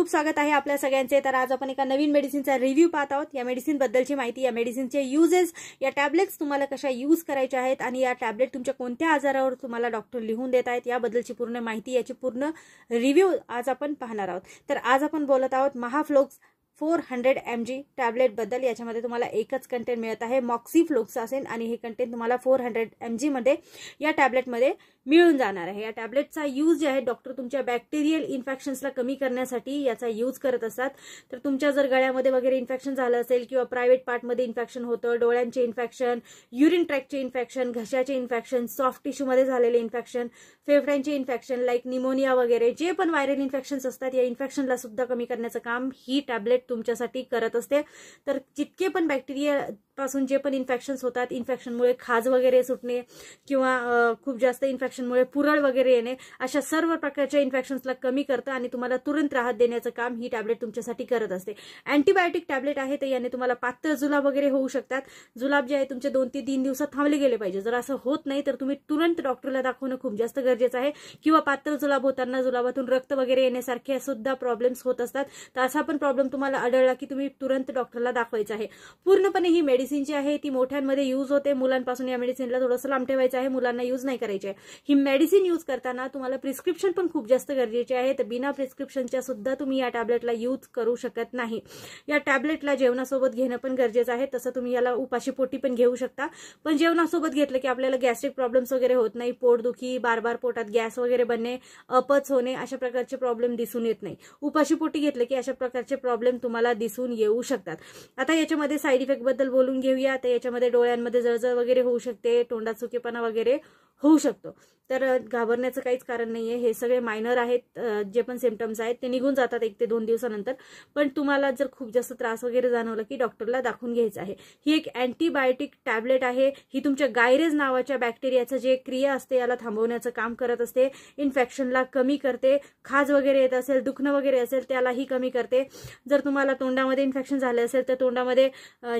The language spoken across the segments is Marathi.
खूप स्वागत आहे आपल्या सगळ्यांचे। तर आज आपण एका नवीन मेडिसिनचा रिव्ह्यू पाहत आहोत। या मेडिसिन बद्दलची माहिती, या मेडिसिनचे युजेस, या टॅबलेट्स तुम्हाला कशा यूज करायच्या आहेत आणि या टॅबलेट तुमच्या कोणत्या आजारावर तुम्हाला डॉक्टर लिहून देत आहेत याबद्दलची पूर्ण माहिती, याची पूर्ण रिव्ह्यू आज आपण पाहणार आहोत। तर आज आपण बोलत आहोत महाफ्लोक्स 400 mg टॅबलेट बद्दल। याच्यामध्ये तुम्हाला एकच कंटेंट मिळत आहे, मॉक्सिफ्लोक्सासिन, आणि हे कंटेंट तुम्हाला 400 mg मध्ये या टॅबलेट मध्ये मिळून जाणार आहे। या टॅबलेटचा यूज जे आहे डॉक्टर तुमच्या बॅक्टेरियल इन्फेक्शन्सला कमी करण्यासाठी याचा यूज करत असतात। तर तुमच्या जर गळ्यामध्ये वगैरे इन्फेक्शन झालं असेल किंवा प्रायव्हेट पार्ट मध्ये इन्फेक्शन होतं, डोळ्यांचे इन्फेक्शन, युरिन ट्रॅकचे इन्फेक्शन, घशाचे इन्फेक्शन, सॉफ्ट टिश्यू मध्ये झालेले इन्फेक्शन, फेफड्यांचे इन्फेक्शन लाईक निमोनिया वगैरे जे पण व्हायरल इन्फेक्शन्स असतात, या इन्फेक्शनला सुद्धा कमी करण्याचं काम ही टॅबलेट तुमच्यासाठी करत असते। तर जितके पण बॅक्टेरिया पासून जे पण इन्फेक्शन्स होतात, इन्फेक्शनमुळे खाज वगैरे सुटणे किंवा खूप जास्त इन्फेक्शनमुळे पुरळ वगैरे येणे, अशा सर्व प्रकारच्या इन्फेक्शन्सला कमी करतं आणि तुम्हाला तुरंत राहत देण्याचं काम ही टॅबलेट तुमच्यासाठी करत असते। अँटीबायोटिक टॅबलेट आहे, तर याने तुम्हाला पातळ जुलाब वगैरे होऊ शकतात। जुलाब जे आहे तुमचे 2 ते 3 दिवसात थांबले गेले पाहिजे। जर असं होत नाही तर तुम्ही तुरंत डॉक्टरला दाखवणं खूप जास्त गरजेचं आहे। किंवा पातळ जुलाब होताना जुलाबातून रक्त वगैरे येण्यासारखे सुद्धा प्रॉब्लेम्स होत असतात, तर असा पण प्रॉब्लेम तुम्हाला आढळला की तुम्ही तुरंत डॉक्टरला दाखवायचं आहे। पूर्णपणे ही मेडिसिन जी आहे ती मोठ्यांमध्ये यूज होते, मुलांपासून या मेडिसिनला थोडंसं लांब ठेवायचं आहे, मुलांना यूज नाही करायचे आहे। ही मेडिसिन यूज करताना तुम्हाला प्रिस्क्रिप्शन पण खूप जास्त गरजेचे आहे, तर बिना प्रिस्क्रिप्शनच्या सुद्धा तुम्ही या टॅबलेटला यूज करू शकत नाही। या टॅबलेटला जेवणासोबत घेणं पण गरजेचं आहे, तसं तुम्ही याला उपाशी पोटी पण घेऊ शकता, पण जेवणासोबत घेतलं की आपल्याला गॅस्ट्रिक प्रॉब्लेम्स वगैरे होत नाही, पोटदुखी, बार पोटात गॅस वगैरे बनणे, अपच होणे, अशा प्रकारचे प्रॉब्लेम दिसून येत नाही। उपाशी पोटी घेतलं की अशा प्रकारचे प्रॉब्लेम तुम्हाला दिसून येऊ शकतात। आता याच्यामध्ये साईड इफेक्ट बद्दल बोलून घेऊया। तर याच्यामध्ये डोळ्यांमध्ये जळजळ वगैरे होऊ शकते, तोंडात सुकेपणा वगैरे होऊ शकतो, तर घाबरण्याचं काहीच कारण नाहीये। हे सगळे मायनर आहेत, जे पण सिम्पटम्स आहेत ते निघून जातात 1 ते 2 दिवसानंतर। पण तुम्हाला जर खूप जास्त त्रास वगैरे जाणवला की डॉक्टरला दाखवून घ्यायचं आहे। ही एक अँटीबायोटिक टॅबलेट आहे, ही तुमच्या गायरेज नावाच्या बॅक्टेरियाचं जे क्रिया असते याला थांबवण्याचं काम करत असते, इन्फेक्शनला कमी करते, खाज वगैरे येत असेल, दुखणं वगैरे असेल त्यालाही कमी करते। जर तुम्हाला तोंडामध्ये इन्फेक्शन झाले असेल तर तोंडामध्ये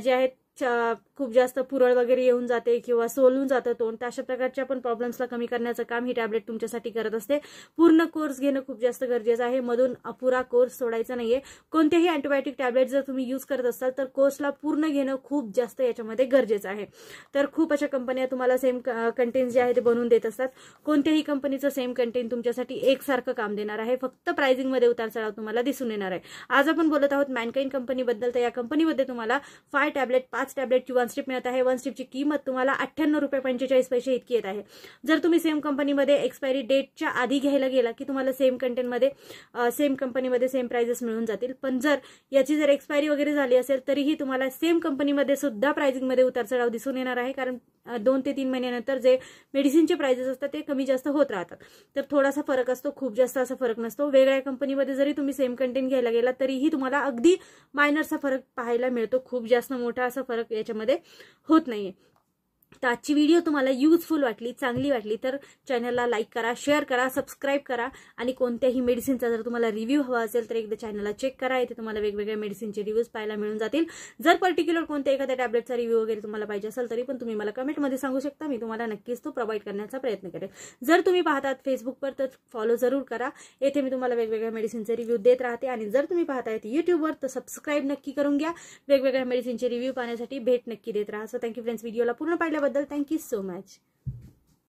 जे आहेत खूप जास्त पुरळ वगैरे येऊन जाते किंवा सोलून जातं तोंड, तर अशा प्रकारच्या पण प्रॉब्लेम्सला कमी करण्याचं काम ही टॅबलेट तुमच्यासाठी करत असते। पूर्ण कोर्स घेणं खूप जास्त गरजेचं आहे, मधून अपुरा कोर्स सोडायचा नाहीये। कोणतेही अँटीबायोटिक टॅबलेट जर तुम्ही यूज करत असाल तर कोर्सला पूर्ण घेणं खूप जास्त याच्यामध्ये गरजेचं आहे। तर खूप अशा कंपन्या तुम्हाला सेम कंटेंट जे आहे ते बनवून देत असतात, कोणत्याही कंपनीचं सेम कंटेंट तुमच्यासाठी एकसारखं काम देणार आहे, फक्त प्राइसिंग मध्ये उतार चढाव तुम्हाला दिसून येणार आहे। आज आपण बोलत आहोत मॅनकाइंड कंपनीबद्दल। तर या कंपनीमध्ये तुम्हाला 5 टॅबलेट 5 टॅबलेटची 1 स्ट्रिप मिळत आहे। 1 स्ट्रिपची किंमत तुम्हाला 98 रुपये 45 पैसे इतकी येत आहे। जर तुम्ही सेम कंपनीमध्ये एक्सपायरी डेटच्या आधी घ्यायला गेला की तुम्हाला सेम कंटेंटमध्ये सेम कंपनीमध्ये सेम प्राइजेस मिळून जातील, पण जर याची जर एक्सपायरी वगैरे झाली असेल तरीही तुम्हाला सेम कंपनीमध्ये सुद्धा प्राइसिंगमध्ये उतार चढाव दिसून येणार आहे, कारण 2 ते 3 महिन्यानंतर जे मेडिसिनचे प्राइजेस असतात ते कमी जास्त होत राहतात। तर थोडासा फरक असतो, खूप जास्त असा फरक नसतो। वेगळ्या कंपनीमध्ये जरी तुम्ही सेम कंटेंट घ्यायला गेला तरीही तुम्हाला अगदी मायनरचा फरक पाहायला मिळतो, खूप जास्त मोठा असा फरक याच्यामध्ये होत नाहीये। तर आजची व्हिडिओ तुम्हाला युजफुल वाटली, चांगली वाटली तर चॅनलला लाईक करा, शेअर करा, सबस्क्राईब करा, आणि कोणत्याही मेडिसिनचा जर तुम्हाला रिव्ह्यू हवा असेल तर एकदा चॅनलला चेक करा, इथे तुम्हाला वेगवेगळ्या मेडिसिनचे रिव्ह्यूज पाहायला मिळून जातील। जर पर्टिक्युलर कोणत्या एखाद्या टॅबलेटचा रिव्ह्यू वगैरे तुम्हाला पाहिजे असेल तरी पण तुम्ही मला कमेंटमध्ये सांगू शकता, मी तुम्हाला नक्कीच तो प्रोव्हाइड करण्याचा प्रयत्न करेन। जर तुम्ही पाहतात फेसबुकवर तर फॉलो जरूर करा, येथे मी तुम्हाला वेगवेगळ्या मेडिसिनचे रिव्ह्यू देत राहते। आणि जर तुम्ही पाहताय युट्यूबवर तर सबस्क्राईब नक्की करून घ्या, वेगवेगळ्या मेडिसिनचे रिव्ह्यू पाहण्यासाठी भेट नक्की देत राहा। सो थँक्यू फ्रेंड्स, व्हिडिओला पूर्ण पाहिल्याबद्दल थँक्यू सो मच।